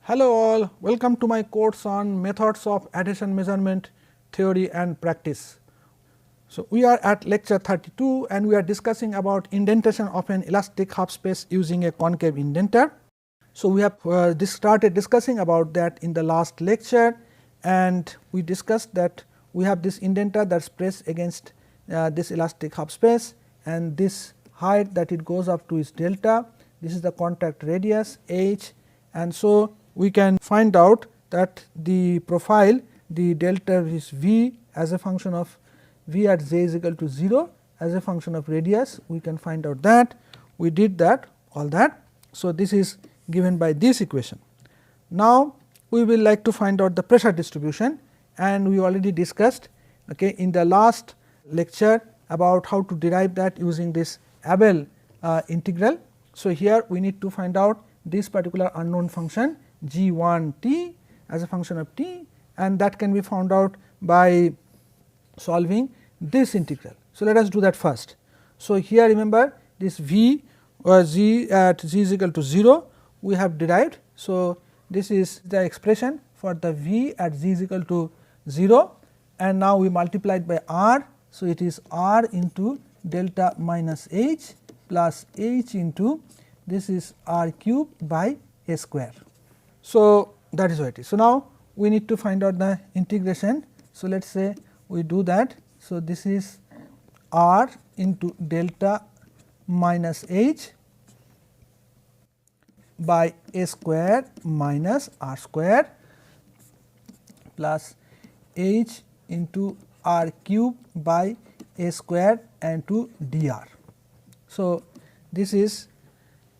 Hello all, welcome to my course on methods of adhesion measurement theory and practice. So, we are at lecture 32 and we are discussing about indentation of an elastic half space using a concave indenter. So, we have started discussing about that in the last lecture, and we discussed that we have this indenter that is pressed against this elastic half space, and this height that it goes up to is delta. This is the contact radius h, and so we can find out that the profile, the delta is v as a function of v at j is equal to 0 as a function of radius. We can find out that we did that all that. So, this is given by this equation. Now, we will like to find out the pressure distribution, and we already discussed in the last lecture about how to derive that using this Abel integral. So, here we need to find out this particular unknown function g1 t as a function of t, and that can be found out by solving this integral. So, let us do that first. So, here remember this v or g at g is equal to 0 we have derived. So, this is the expression for the v at g is equal to 0, and now we multiplied by r. So, it is r into delta minus h plus h into this is r cube by a square. So, that is what it is. So, now we need to find out the integration. So, let us say we do that. So, this is r into delta minus h by a square minus r square plus h into r cube by a square and to dr. So, this is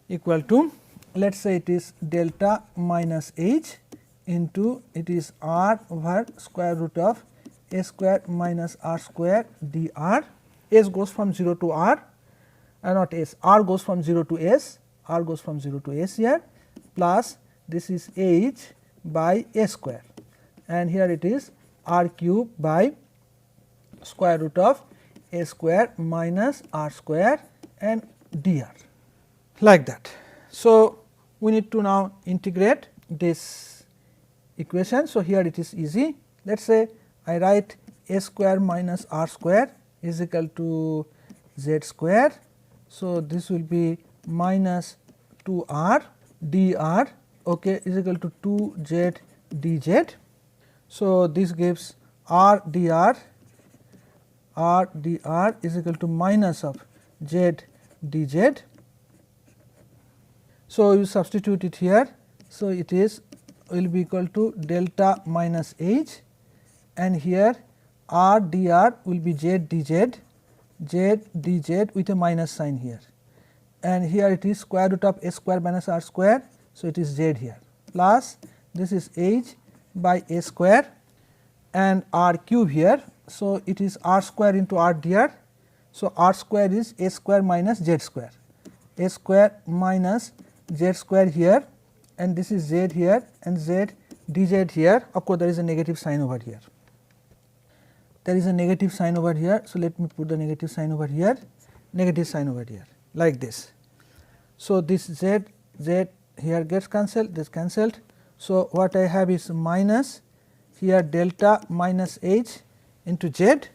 equal to, let us say it is delta minus h into it is r over square root of a square minus r square dr. S goes from 0 to r, not s, r goes from 0 to s, r goes from 0 to s here, plus this is h by a square, and here it is r cube by square root of a square minus r square and dr, like that. So, we need to now integrate this equation. So, here it is easy. Let us say I write a square minus r square is equal to z square. So, this will be minus 2r dr is equal to 2z dz. So, this gives r dr is equal to minus of z dz. So, you substitute it here. So, it is will be equal to delta minus h, and here r dr will be z dz with a minus sign here, and here it is square root of a square minus r square. So, it is z here plus this is h by a square and r cube here. So, it is r square into r dr. So, r square is a square minus z square, a square minus z square here, and this is z here and z dz here. Of course, there is a negative sign over here. There is a negative sign over here. So, let me put the negative sign over here, negative sign over here like this. So, this z here gets cancelled, this cancelled. So, what I have is minus here delta minus h into z.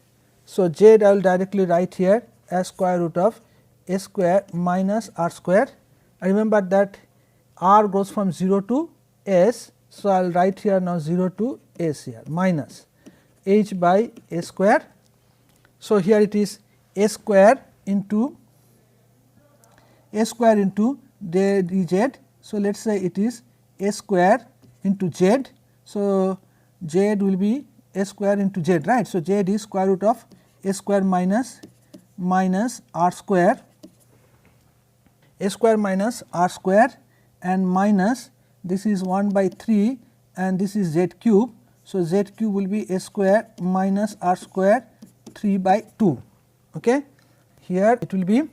So, z I will directly write here as square root of a square minus r square. I remember that r goes from 0 to s. So, I will write here now 0 to s here minus h by a square. So, here it is a square into dz. So, let us say it is a square into z. So, z will be a square into z, right. So, z is square root of a square minus r square, a square minus r square, and minus this is 1 by 3 and this is z cube. So, z cube will be a square minus r square 3 by 2. Okay. Here it will be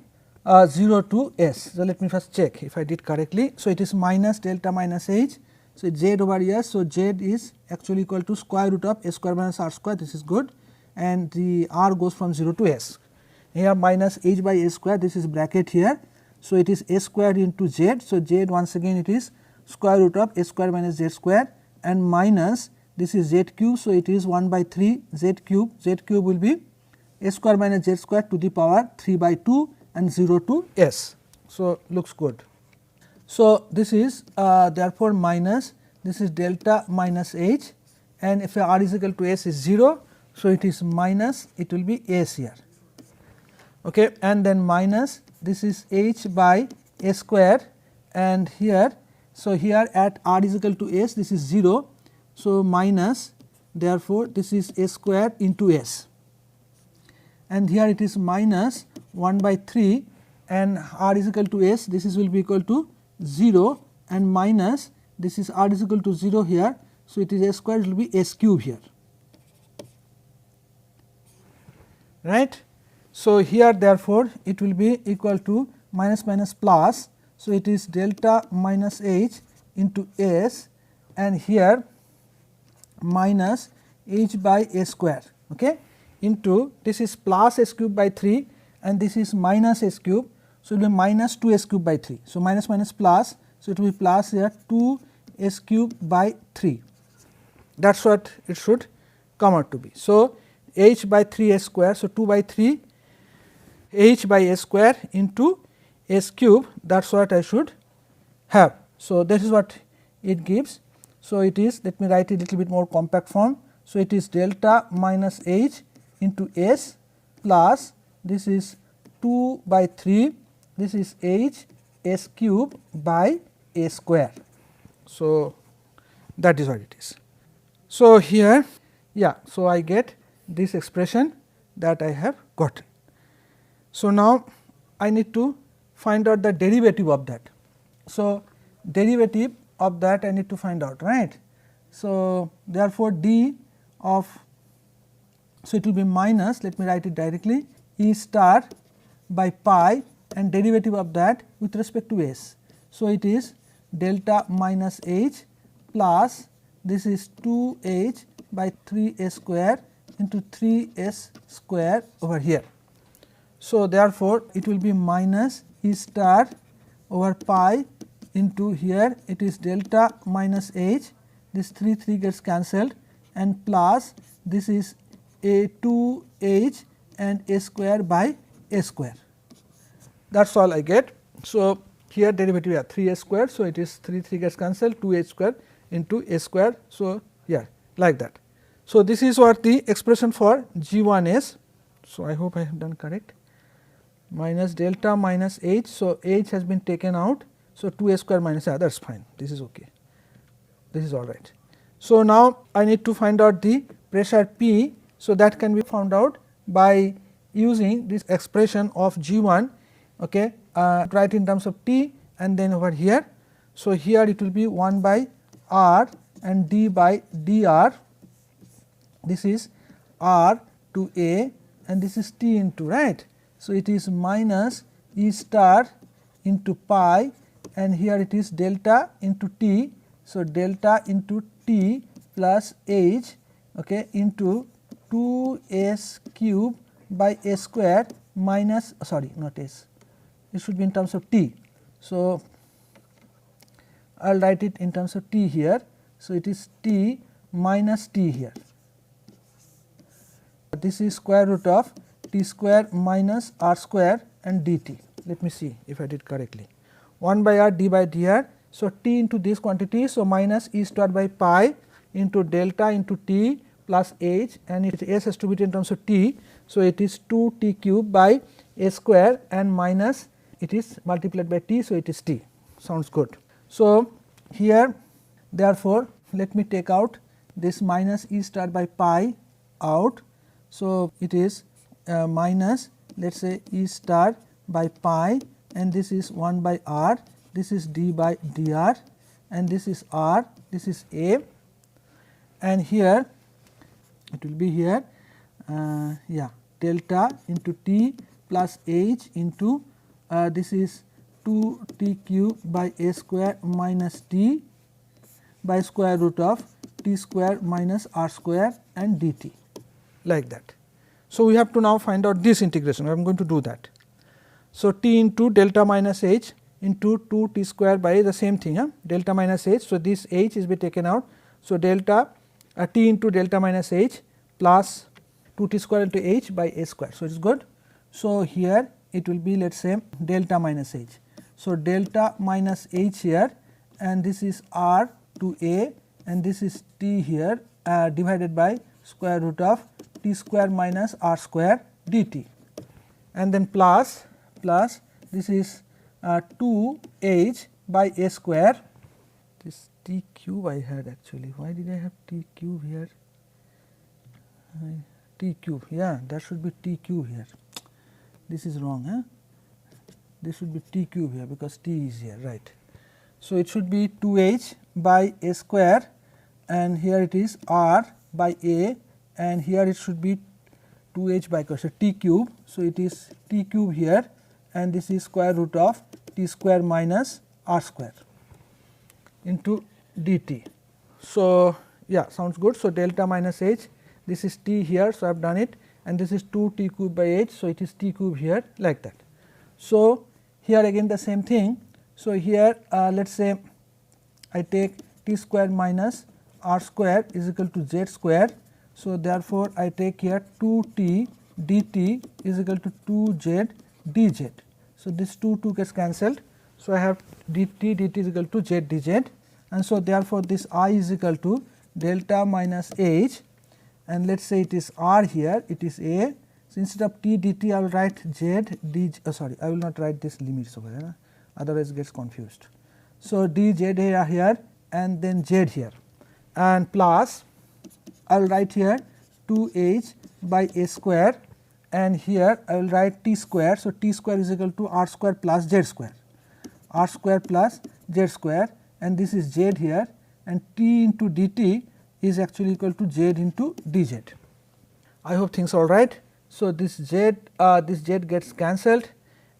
0 to s. So, let me first check if I did correctly. So, it is minus delta minus h. So, it's z over here. So, z is actually equal to square root of a square minus r square, this is good, and the r goes from 0 to s. Here minus h by a square, this is bracket here. So, it is a square into z. So, z once again it is square root of a square minus z square and minus this is z cube. So, it is 1 by 3 z cube will be a square minus z square to the power 3 by 2 and 0 to s. So, looks good. So, this is therefore minus this is delta minus h, and if r is equal to s is 0. So, it is minus, it will be s here, okay, and then minus this is h by a square, and here. So, here at r is equal to s, this is 0. So, minus, therefore, this is a square into s, and here it is minus 1 by 3 and r is equal to s, this is will be equal to 0 and minus this is r is equal to 0 here. So, it is a square, it will be s cube here, right. So, here therefore, it will be equal to minus minus plus. So, it is delta minus h into s, and here minus h by a square, okay, into this is plus s cube by 3 and this is minus s cube. So, it will be minus 2 s cube by 3. So, minus minus plus. So, it will be plus here 2 s cube by 3, that is what it should come out to be. So, h by 3 s square. So, 2 by 3 h by s square into s cube, that is what I should have. So, this is what it gives. So, it is, let me write it little bit more compact form. So, it is delta minus h into s plus this is 2 by 3, this is h s cube by a square. So, that is what it is. So, here so I get this expression that I have gotten. So, now I need to find out the derivative of that. So, derivative of that I need to find out, right. So, therefore, d of, so it will be minus, let me write it directly, E star by pi and derivative of that with respect to s. So, it is delta minus h plus this is 2 h by 3 s square into 3 s square over here. So, therefore, it will be minus E star over pi into here it is delta minus h, this 3 gets cancelled and plus this is a 2 h and a square by a square, that is all I get. So, here derivative 3 s square. So, it is 3 gets cancelled 2 h square into a square. So, like that. So, this is what the expression for G1 is. So, I hope I have done correct, minus delta minus h. So, h has been taken out. So, 2 a square minus that is fine, this is okay, this is all right. So, now I need to find out the pressure P. So, that can be found out by using this expression of G1, okay, write in terms of T and then over here. So, here it will be 1 by r and d by dr, this is r to a and this is T into, right. So, it is minus E star into pi and here it is delta into T. So, delta into T plus h, okay, into 2 s cube by a square minus, sorry, not s, it should be in terms of T. So, I will write it in terms of T here. So, it is T minus T here, this is square root of T square minus r square and dt. Let me see if I did correctly, 1 by r d by dr. So, T into this quantity. So, minus E star by pi into delta into T plus h and it s has to be in terms of T. So, it is 2 T cube by a square and minus it is multiplied by T. So, it is T, sounds good. So, here therefore, let me take out this minus E star by pi out. So, it is minus let us say E star by pi and this is 1 by r, this is d by dr and this is r, this is a, and here it will be here delta into T plus h into this is 2 T cube by a square minus T by square root of T square minus r square and dt, like that. So, we have to now find out this integration, I am going to do that. So, T into delta minus h into 2 t square by the same thing, delta minus h. So, this h is be taken out. So, delta t into delta minus h plus 2 t square into h by a square. So, it is good. So, here it will be, let us say, delta minus h. So, delta minus h here, and this is r to a, and this is t here divided by square root of t square minus r square dt, and then plus this is 2 h by a square. This t cube I had actually. Why did I have t cube here? T cube, yeah, that should be t cube here. This is wrong, this should be t cube here because t is here, right. So, it should be 2 h by a square, and here it is r by a, and here it should be 2 h by so t cube. So, it is t cube here, and this is square root of t square minus r square into dt. So, yeah, sounds good. So, delta minus h, this is t here. So, I have done it, and this is 2 t cube by h. So, it is t cube here like that. So, here again the same thing. So, here let us say I take t square minus r square is equal to z square. So, therefore, I take here 2 t dt is equal to 2 z dz. So, this 2 gets cancelled. So, I have dt is equal to z dz, and so therefore, this I is equal to delta minus h, and let us say it is r here, it is a. So, instead of t dt I will write z d, sorry, I will not write this limits over there, otherwise it gets confused. So, dz here and then z here, and plus I will write here 2 h by a square, and here I will write t square. So, t square is equal to r square plus z square, r square plus z square, and this is z here, and t into dt is actually equal to z into dz. I hope things are all right. So, this z gets cancelled,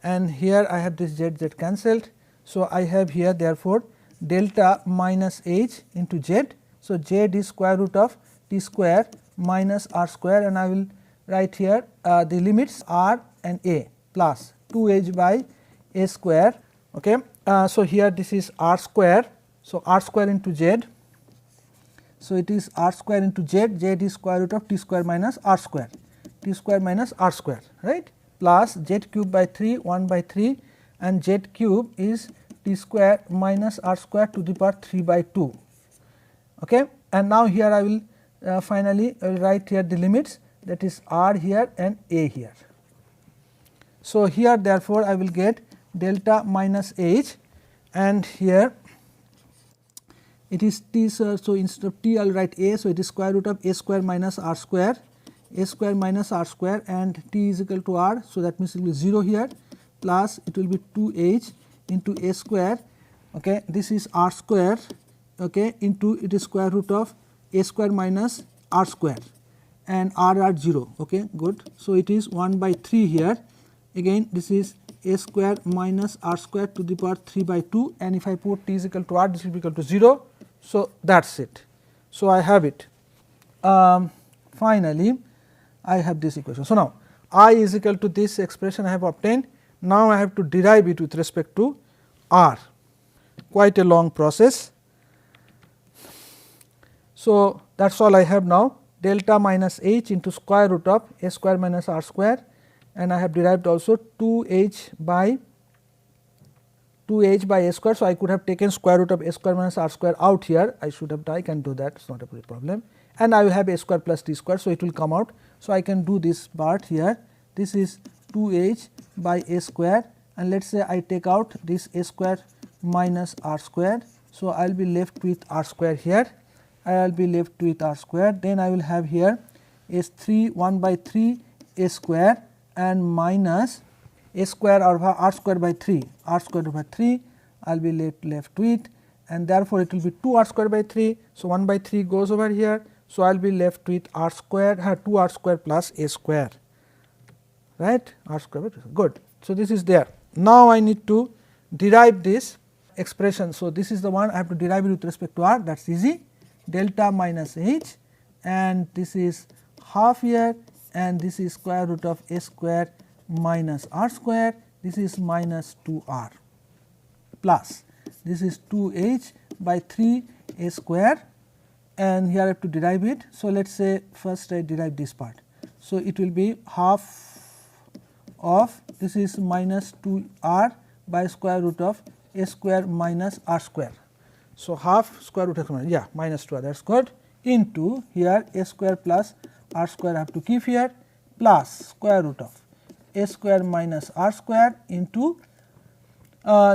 and here I have this z cancelled. So, I have here therefore, delta minus h into z. So, z is square root of t square minus r square, and I will write here the limits r and a plus 2 h by a square. Okay. So, here this is r square. So, r square into z. So, it is r square into z, z is square root of t square minus r square, t square minus r square, right, plus z cube by 3, 1 by 3, and z cube is t square minus r square to the power 3 by 2. Okay. And now, here I will finally I will write here the limits, that is r here and a here. So, here therefore, I will get delta minus h, and here it is t. So, instead of t I will write a. So, it is square root of a square minus r square, a square minus r square, and t is equal to r. So, that means it will be 0 here, plus it will be 2 h into a square. Okay. This is r square, okay, into it is square root of a square minus r square, and r are 0. Okay, good. So, it is 1 by 3 here, again this is a square minus r square to the power 3 by 2, and if I put t is equal to r, this will be equal to 0. So, that is it. So, I have it. Finally, I have this equation. So, now I is equal to this expression I have obtained. Now, I have to derive it with respect to r, quite a long process. So, that is all I have now, delta minus h into square root of a square minus r square, and I have derived also 2 h by a square. So, I could have taken square root of a square minus r square out here, I should have done, I can do that, it is not a problem, and I will have a square plus t square. So, it will come out. So, I can do this part here, this is 2 h by a square, and let us say I take out this a square minus r square. So, I will be left with r square here, I will be left with r square, then I will have here is 3 1 by 3 a square and minus a square over r square by 3, r square over 3 I will be left with, and therefore, it will be 2 r square by 3. So, 1 by 3 goes over here. So, I will be left with r square 2 r square plus a square, right, r square by 2. Good. So, this is there. Now, I need to derive this expression. So, this is the one I have to derive it with respect to r, that is easy, delta minus h, and this is half here, and this is square root of a square minus r square, this is minus 2 r. plus this is 2h by 3 a square, and here I have to derive it. So, let us say first I derive this part. So, it will be half of this is minus 2 r by square root of a square minus r square. So, half square root of minus 2 r, that is good, into here a square plus r square I have to keep here, plus square root of a square minus r square into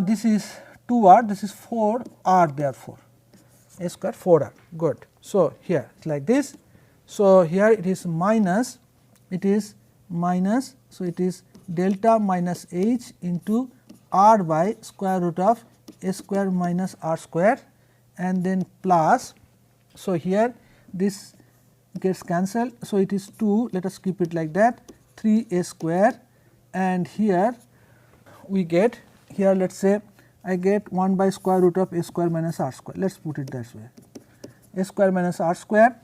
this is 2 r, this is 4 r, therefore a square 4 r, good. So, here it is like this. So, here it is minus, so it is delta minus h into r by square root of a square minus r square, and then plus. So, here this gets cancelled. So, it is 2, let us keep it like that, 3 a square, and here we get, here let us say I get 1 by square root of a square minus r square, let us put it that way, a square minus r square,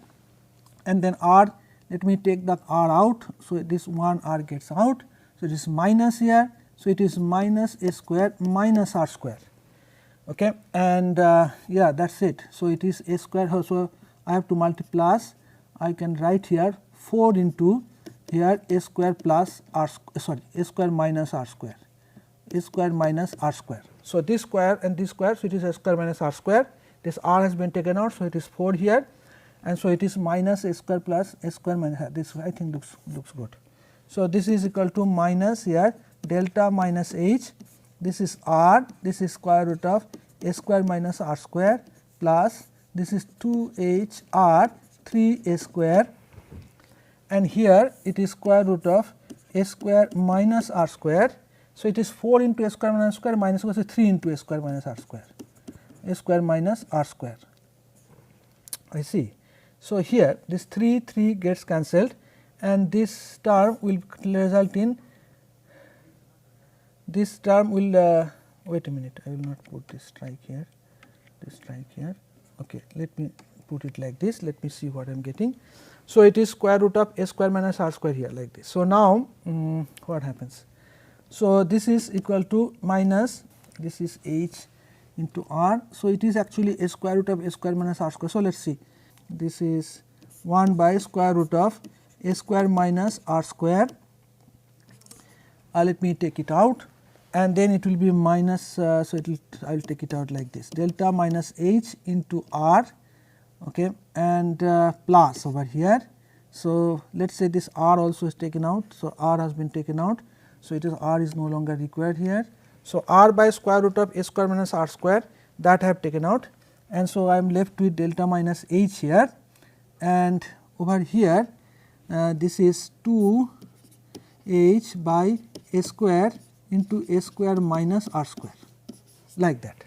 and then r, let me take the r out. So, this 1 r gets out. So, it is minus here. So, it is minus a square minus r square, okay. And yeah, that is it. So, it is a square. So, I have to multiply, I can write here 4 into here a square plus r, sorry, a square minus r square, a square minus r square. So, this square and this square, so it is a square minus r square, this r has been taken out. So, it is 4 here, and so it is minus a square plus a square minus r, this I think looks good. So, this is equal to minus here delta minus h, this is r, this is square root of a square minus r square, plus this is 2 h r 3 a square, and here it is square root of a square minus r square. So, it is 4 into a square minus r square minus 3 into a square minus r square, a square minus r square, I see. So, here this 3 gets cancelled, and this term will result in, this term will wait a minute, I will not put this strike here, okay, let me put it like this, let me see what I am getting. So, it is square root of a square minus r square here like this. So, now what happens? So, this is equal to minus, this is h into r. So, it is actually a square root of a square minus r square. So, let us see, this is 1 by square root of a square minus r square, let me take it out, and then it will be minus, so it will, I will take it out like this, delta minus h into r, okay, and plus over here. So, let us say this r also is taken out. So, r has been taken out. So, it is r is no longer required here. So, r by square root of a square minus r square, that I have taken out, and so I am left with delta minus h here, and over here this is 2 h by a square into a square minus r square, like that.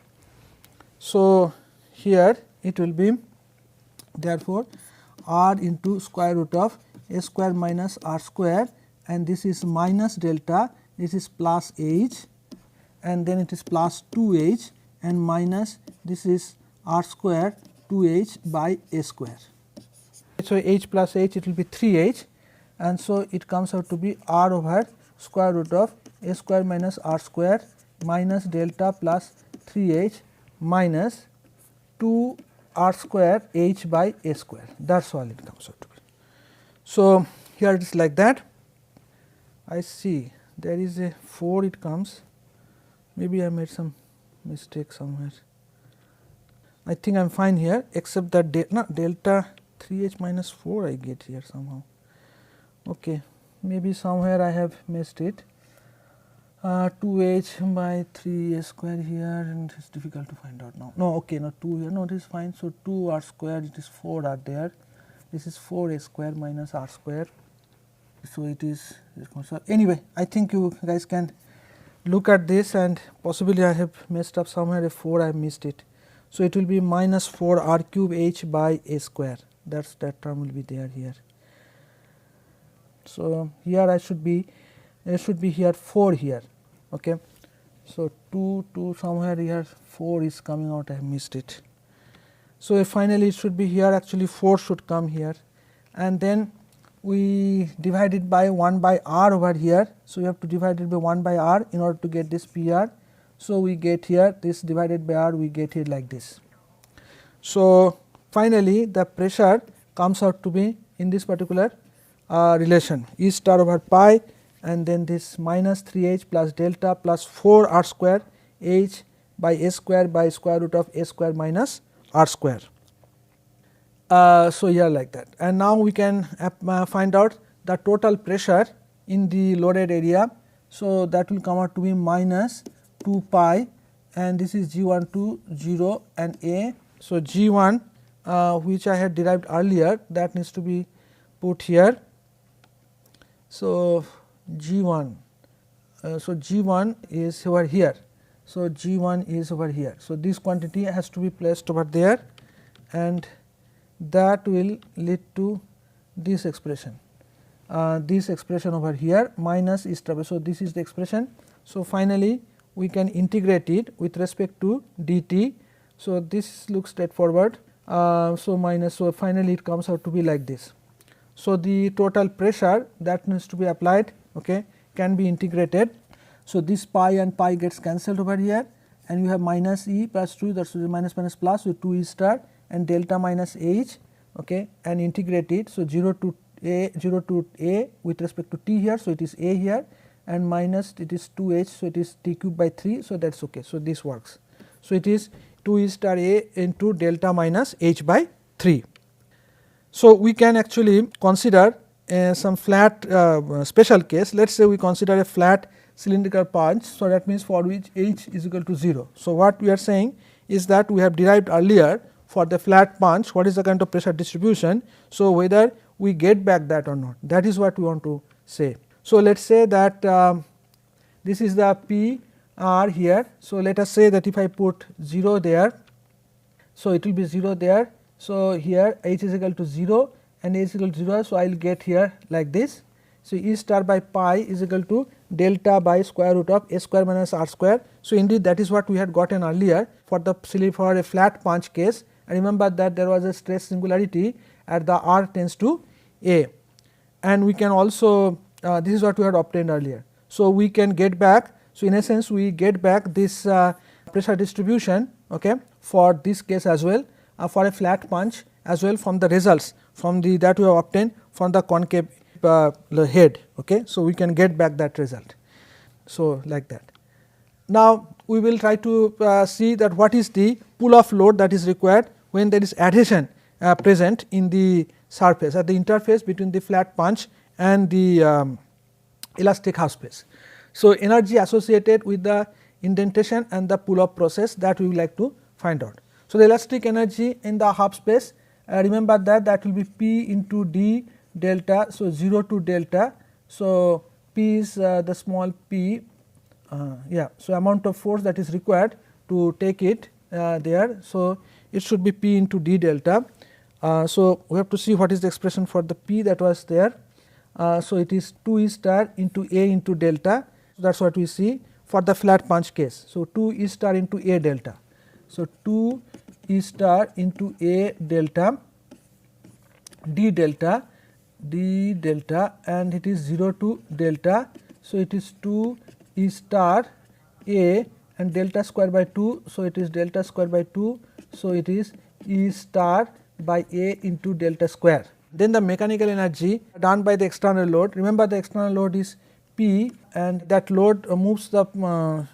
So, here it will be therefore, r into square root of a square minus r square, and this is minus delta, this is plus h, and then it is plus 2 h, and minus this is r square 2 h by a square. So, h plus h, it will be 3 h, and so it comes out to be r over square root of a square minus r square minus delta plus 3 h minus 2 r square h by a square, that is all it comes out to be. So, here it is like that. I see there is a 4 it comes, maybe I made some mistake somewhere. I think I am fine here, except that delta 3 h minus 4 I get here somehow. Okay, maybe somewhere I have missed it. 2 h by 3 a square here, and it is difficult to find out now. No, okay, no 2 here, no, it is fine. So, 2 r square, it is 4 r there, this is 4 a square minus r square. So, it is, so anyway, I think you guys can look at this, and possibly I have messed up somewhere, a 4 I have missed it. So, it will be minus 4 r cube h by a square, that term will be there here. So, here I should be, there should be here 4 here, okay. So, 2 somewhere here 4 is coming out, I have missed it. So, finally, it should be here, actually 4 should come here, and then we divide it by 1 by r over here. So, we have to divide it by 1 by r in order to get this p r. So, we get here this divided by R, we get it like this. So, finally, the pressure comes out to be in this particular relation E star over pi, and then this minus 3h plus delta plus 4 r square h by a square by square root of a square minus r square. So, here like that, and now we can find out the total pressure in the loaded area. So, that will come out to be minus 2 pi, and this is G1 to 0 and A. So, G1 which I had derived earlier, that needs to be put here. So, G1 is over here. So, G1 is over here. So, this quantity has to be placed over there, and that will lead to this expression over here minus E star. So, this is the expression. So, finally, we can integrate it with respect to dt. So, this looks straightforward. So, finally, it comes out to be like this. So, the total pressure that needs to be applied, okay, can be integrated. So, this pi and pi gets cancelled over here, and you have minus E plus 2, that is minus plus with 2 E star and delta minus H, okay, and integrate it. So, 0 to A with respect to t here. So, it is A here, and minus it is 2 H. So, it is t cube by 3. So, that is okay. So, this works. So, it is 2 E star A into delta minus H by 3. So, we can actually consider some flat special case. Let us say we consider a flat cylindrical punch. So, that means for which H is equal to 0. So, what we are saying is that we have derived earlier for the flat punch what is the kind of pressure distribution. So, whether we get back that or not, that is what we want to say. So, let us say that this is the P R here. So, let us say that if I put 0 there, so it will be 0 there. So, here H is equal to 0 and H is equal to 0. So, I will get here like this. So, E star by pi is equal to delta by square root of a square minus r square. So, indeed that is what we had gotten earlier for a flat punch case, and remember that there was a stress singularity at the r tends to a, and we can also this is what we had obtained earlier. So, we can get back. So, in essence we get back this pressure distribution, okay, for this case as well, for a flat punch as well, from the results from the that we have obtained from the concave head. Okay. So, we can get back that result. So, like that. Now, we will try to see that what is the pull off load that is required when there is adhesion present in the surface at the interface between the flat punch and the elastic half space. So, energy associated with the indentation and the pull off process, that we would like to find out. So, the elastic energy in the half space, remember that will be P into d delta. So, 0 to delta. So, P is the small p, so amount of force that is required to take it there. So, it should be P into d delta. So, we have to see what is the expression for the P that was there. So, it is 2 E star into A into delta. So, that is what we see for the flat punch case. So, 2 E star into A delta. So, 2 E star into A delta d delta and it is 0 to delta. So, it is 2 E star A and delta square by 2. So, it is delta square by 2. So, it is E star by A into delta square. Then the mechanical energy done by the external load. Remember, the external load is P, and that load moves the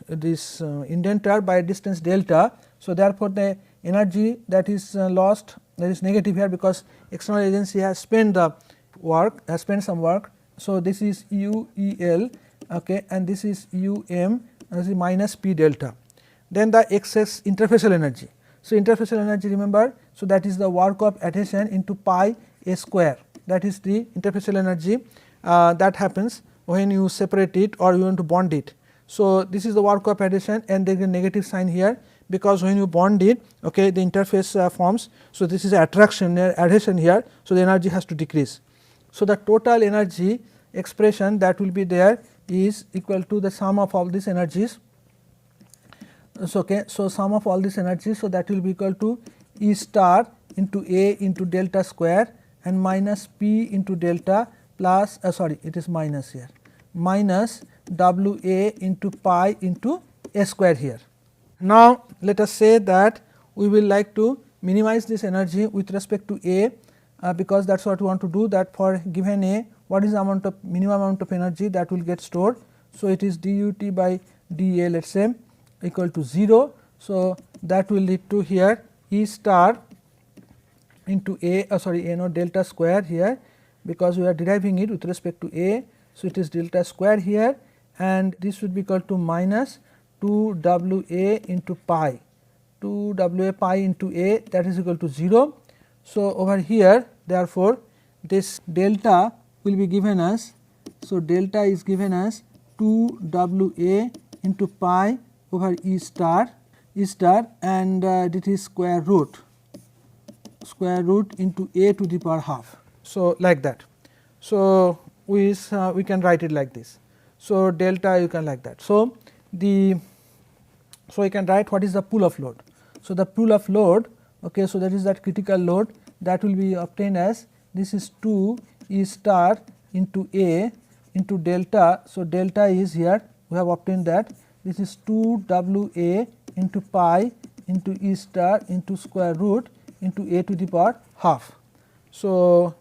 this indenter by distance delta. So, therefore, the energy that is lost, that is negative here, because external agency has spent the work, has spent some work. So, this is U E L, okay, and this is U M, this is minus P delta. Then the excess interfacial energy. So, interfacial energy, remember, so that is the work of adhesion into pi a square, that is the interfacial energy that happens when you separate it or you want to bond it. So, this is the work of adhesion, and there is a negative sign here, because when you bond it, okay, the interface forms. So, this is attraction adhesion here. So, the energy has to decrease. So, the total energy expression that will be there is equal to the sum of all these energies. So, okay, so sum of all these energies, so that will be equal to E star into A into delta square and minus P into delta plus it is minus here, minus W A into pi into A square here. Now, let us say that we will like to minimize this energy with respect to A, because that is what we want to do, that for given A, what is the amount of minimum amount of energy that will get stored. So, it is dUt by dA, let us say, equal to 0. So, that will lead to here E star into A, A naught delta square here, because we are deriving it with respect to A. So, it is delta square here, and this would be equal to minus 2 W A into pi, 2 W A pi into A, that is equal to 0. So, over here therefore, this delta will be given as, so delta is given as 2 W A into pi over E star, and it is square root into A to the power half. So, like that. So, we can write it like this. So, delta you can like that. So, you can write what is the pool of load. So, the pool of load, okay, so that is that critical load, that will be obtained as, this is 2 E star into A into delta. So, delta is here, we have obtained that, this is 2 W A into pi into E star into square root into A to the power half. So,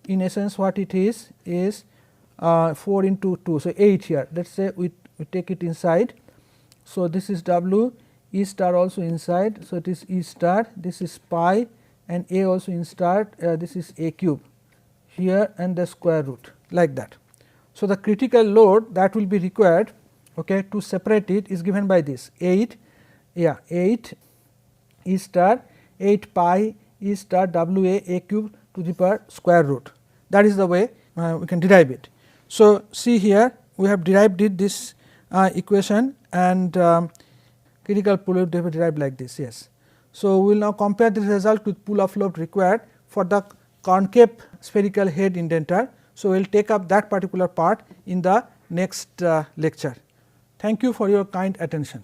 in essence what it is 4 into 2, so 8 here, let us say we take it inside. So, this is W, E star also inside. So, it is E star, this is pi, and A also in star, this is A cube here, and the square root, like that. So, the critical load that will be required, okay, to separate it is given by this 8 E star 8 pi E star W A cube to the power square root. That is the way we can derive it. So, see here we have derived it, this equation, and critical pool load will be derived like this. Yes. So, we will now compare this result with pool of load required for the concave spherical head indenter. So, we will take up that particular part in the next lecture. Thank you for your kind attention.